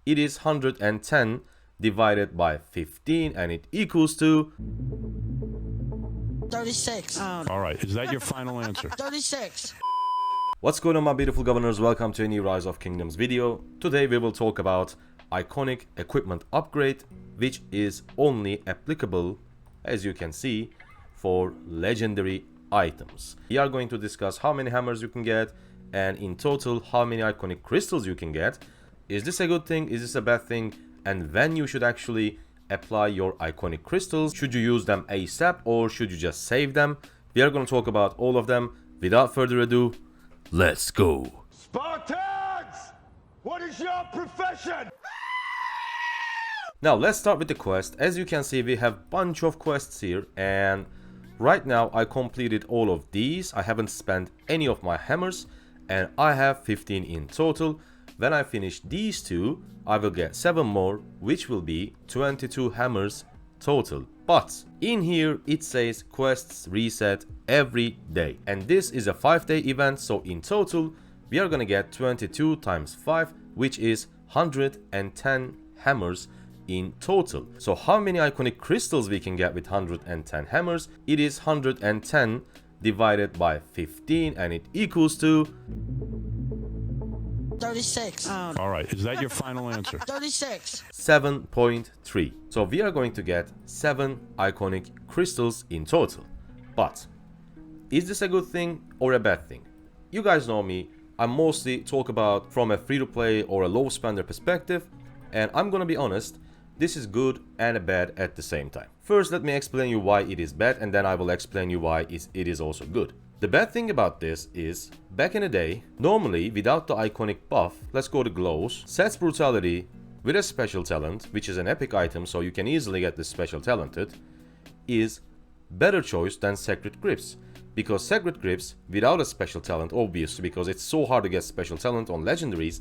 it is 110 divided by 15 and it equals to 36. All right, is that your final answer? 36. What's going on, my beautiful governors? Welcome to a new Rise of Kingdoms video. Today we will talk about iconic equipment upgrade, which is only applicable, as you can see, for legendary items. We are going to discuss how many hammers you can get and in total how many iconic crystals you can get. Is this a good thing? Is this a bad thing? And when you should actually apply your iconic crystals. Should you use them ASAP or should you just save them? We are going to talk about all of them. Without further ado, let's go. Spartans! What is your profession? Now let's start with the quest. As you can see, we have bunch of quests here, and right now I completed all of these. I haven't spent any of my hammers and I have 15 in total. When I finish these two, I will get 7 more, which will be 22 hammers total. But in here it says quests reset every day, and this is a 5-day event, so in total we are gonna get 22 times 5, which is 110 hammers in total. So how many iconic crystals we can get with 110 hammers? It is 110 divided by 15 and it equals to 36. All right, is that your final answer? 36. 7.3. So we are going to get 7 iconic crystals in total. But is this a good thing or a bad thing? You guys know me, I mostly talk about from a free-to-play or a low spender perspective, and I'm gonna be honest, this is good and bad at the same time. First, let me explain you why it is bad, and then I will explain you why it is also good. The bad thing about this is, back in the day, normally without the iconic buff, let's go to glows, sets brutality with a special talent, which is an epic item so you can easily get this special talented, is better choice than sacred grips. Because sacred grips without a special talent, obviously because it's so hard to get special talent on legendaries,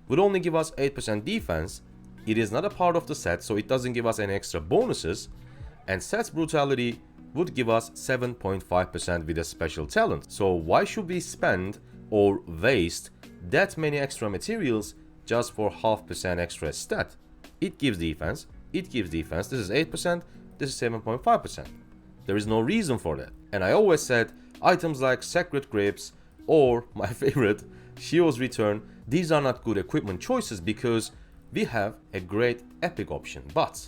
would only give us 8% defense. It is not a part of the set, so it doesn't give us any extra bonuses, and sets brutality would give us 7.5% with a special talent. So why should we spend or waste that many extra materials just for 0.5% extra stat? It gives defense, this is 8%, this is 7.5%. There is no reason for that. And I always said items like Sacred Grips or my favorite, Shio's Return, these are not good equipment choices because we have a great epic option. But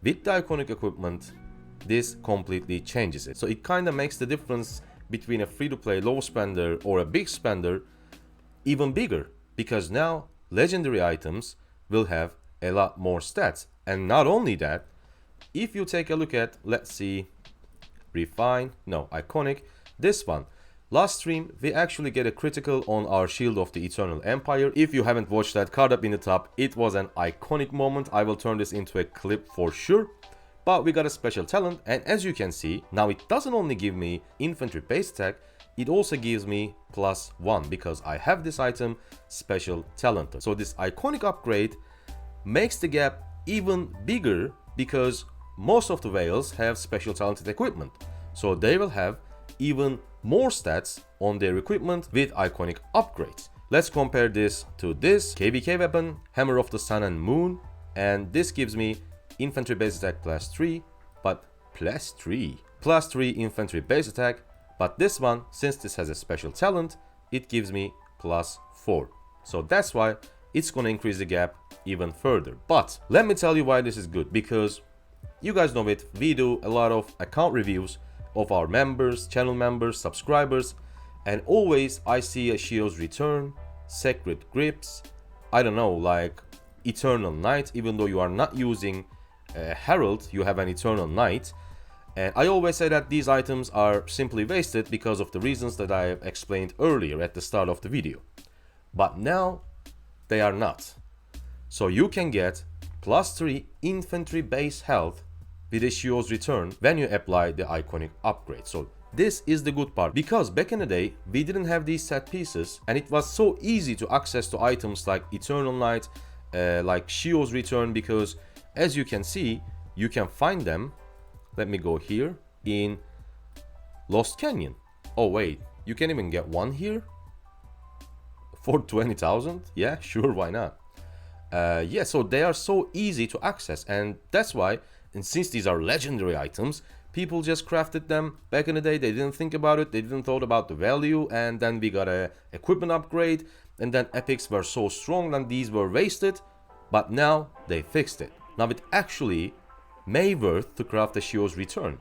with the iconic equipment, this completely changes it. So it kind of makes the difference between a free-to-play low spender or a big spender even bigger, because now legendary items will have a lot more stats. And not only that, if you take a look at, let's see, iconic, this one. Last stream, we actually get a critical on our Shield of the Eternal Empire. If you haven't watched that, card up in the top. It was an iconic moment. I will turn this into a clip for sure. But we got a special talent, and as you can see, now it doesn't only give me infantry base attack, it also gives me +1 because I have this item special talented. So this iconic upgrade makes the gap even bigger because most of the whales have special talented equipment. So they will have even more stats on their equipment with iconic upgrades. Let's compare this to this KVK weapon, Hammer of the Sun and Moon, and this gives me infantry base attack +3, but +3 infantry base attack. But this one, since this has a special talent, it gives me +4. So that's why it's gonna increase the gap even further. But let me tell you why this is good, because you guys know it, we do a lot of account reviews of our members, channel members, subscribers, and always I see a Shio's Return, Sacred Grips, I don't know, like Eternal Knight, even though you are not using Herald, you have an Eternal Knight. And I always say that these items are simply wasted because of the reasons that I have explained earlier at the start of the video. But now they are not. So you can get +3 infantry base health with a Shio's Return when you apply the iconic upgrade. So this is the good part, because back in the day we didn't have these set pieces and it was so easy to access to items like Eternal Knight, like Shio's Return, because as you can see, you can find them. Let me go here in Lost Canyon. Oh wait, you can even get one here for 20,000. Yeah, sure, why not? Yeah, so they are so easy to access, and that's why, and since these are legendary items, people just crafted them. Back in the day, they didn't think about it, they didn't thought about the value, and then we got a equipment upgrade, and then epics were so strong that these were wasted, but now they fixed it. Now it actually may worth to craft the Shio's Return.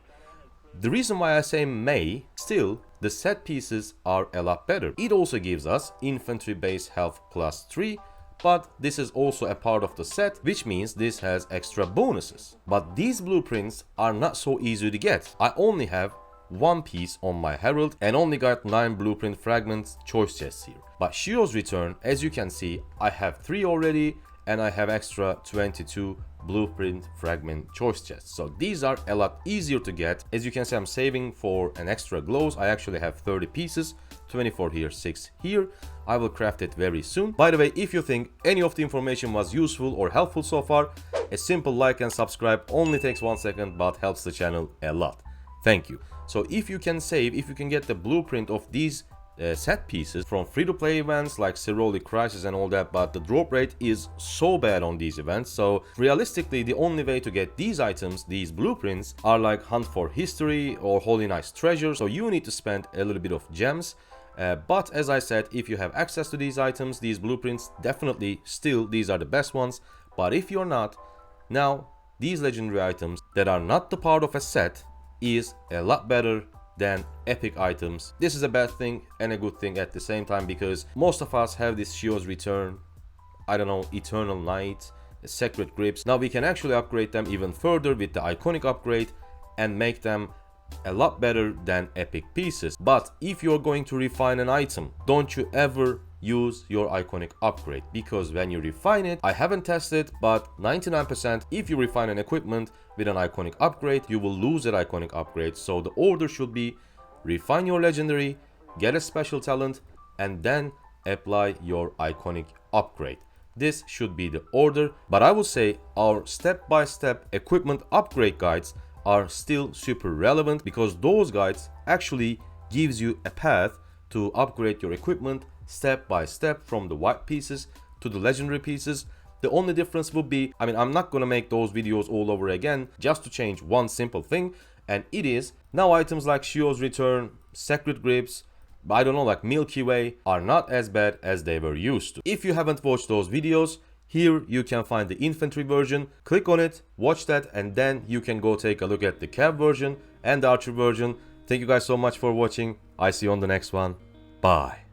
The reason why I say may, still, the set pieces are a lot better. It also gives us infantry base health plus 3, but this is also a part of the set, which means this has extra bonuses. But these blueprints are not so easy to get. I only have one piece on my herald and only got 9 blueprint fragments choice chests here. But Shio's Return, as you can see, I have 3 already, and I have extra 22 blueprint fragment choice chests. So these are a lot easier to get. As you can see, I'm saving for an extra glows. I actually have 30 pieces, 24 here, 6 here. I will craft it very soon. By the way, if you think any of the information was useful or helpful so far, a simple like and subscribe only takes 1 second but helps the channel a lot. Thank you. So if you can save, if you can get the blueprint of these set pieces from free-to-play events like Ciroli Crisis and all that, but the drop rate is so bad on these events. So realistically, the only way to get these items, these blueprints, are like Hunt for History or Holy Nice Treasure. So you need to spend a little bit of gems. But as I said, if you have access to these items, these blueprints, definitely still these are the best ones. But if you're not, now these legendary items that are not the part of a set is a lot better than epic items. This is a bad thing and a good thing at the same time, because most of us have this Shio's Return, I don't know, Eternal Night, Sacred Grips. Now we can actually upgrade them even further with the iconic upgrade and make them a lot better than epic pieces. But if you're going to refine an item, don't you ever use your iconic upgrade, because when you refine it, I haven't tested, but 99% if you refine an equipment with an iconic upgrade, you will lose that iconic upgrade. So the order should be refine your legendary, get a special talent, and then apply your iconic upgrade. This should be the order. But I would say our step-by-step equipment upgrade guides are still super relevant, because those guides actually gives you a path to upgrade your equipment step by step from the white pieces to the legendary pieces. The only difference would be, I mean, I'm not gonna make those videos all over again, just to change one simple thing, and it is now items like Shio's Return, Sacred Grips, I don't know, like Milky Way, are not as bad as they were used to. If you haven't watched those videos, here you can find the infantry version. Click on it, watch that, and then you can go take a look at the cav version and the archer version. Thank you guys so much for watching. I see you on the next one. Bye.